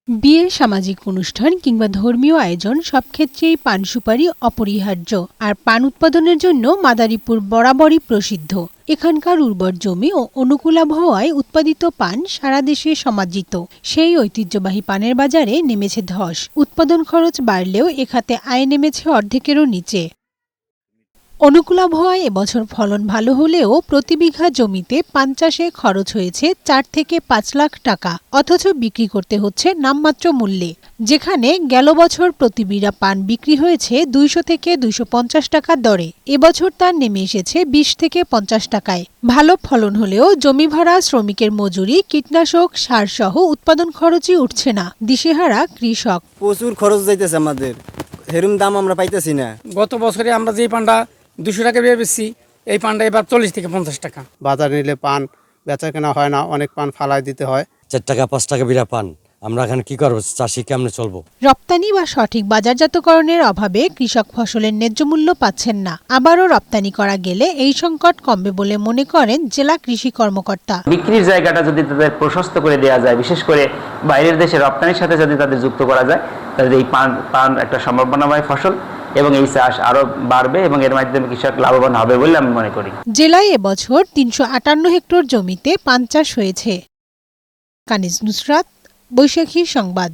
বিয়ে, সামাজিক অনুষ্ঠান কিংবা ধর্মীয় আয়োজন সব ক্ষেত্রেই পান সুপারি অপরিহার্য। আর পান উৎপাদনের জন্য মাদারীপুর বরাবরই প্রসিদ্ধ। এখানকার উর্বর জমি ও অনুকূল আবহাওয়ায় উৎপাদিত পান সারা দেশে সমাদৃত। সেই ঐতিহ্যবাহী পানের বাজারে নেমেছে ধস। উৎপাদন খরচ বাড়লেও এ খাতে আয় নেমেছে অর্ধেকেরও নিচে। অনুকূল আবহাওয়ায় এবছর ফলন ভালো হলেও প্রতি বিঘা জমিতে পান চাষে খরচ হয়েছে ৪ থেকে ৫ লাখ টাকা, অথচ বিক্রি করতে হচ্ছে নামমাত্র মূল্যে। যেখানে গেল বছর প্রতি বিড়া পান বিক্রি হয়েছে ২০০ থেকে ২৫০ টাকার দরে, এবছর তা নেমে এসেছে ২০ থেকে ৫০ টাকায়। ভালো ফলন হলেও জমি ভাড়া, শ্রমিকের মজুরি, কীটনাশক, সার সহ উৎপাদন খরচই উঠছে না। দিশেহারা কৃষক। প্রচুর খরচ যাইতেছে আমাদের, হেরুম দাম আমরা পাইতেছি না। গত বছরে আমরা যে পানটা ২০০ টাকা বেচছি, এই পানটা এবার ৪০ থেকে ৫০ টাকা। বাজার নিলে পান বেচা কেনা হয় না, অনেক পান ফালাই দিতে হয়। ৪ টাকা ৫ টাকা বিড়া পান, আমরা এখানে কি করবো? চাষি কেমনে চলবো? রপ্তানি বা সঠিক বাজারজাতকরণের অভাবে কৃষক ফসলের ন্যায্য মূল্য পাচ্ছেন না। আবারও রপ্তানি করা গেলে এই সংকট কমবে বলে মনে করেন জেলা কৃষি কর্মকর্তা। বিক্রির জায়গাটা যদি তাদের প্রশস্ত করে দেওয়া যায়, বিশেষ করে বাইরের দেশে রপ্তানির সাথে যদি তাদের যুক্ত করা যায়, তাহলে এই পান একটা সম্ভাবনাময় ফসল এবং এই চাষ আরো বাড়বে এবং এর মাধ্যমে কৃষক লাভবান হবে বলে আমি মনে করি। জেলায় এবছর ৩৫৮ হেক্টর জমিতে পান চাষ হয়েছে। কানিজ নুসরাত, বৈশাখী সংবাদ।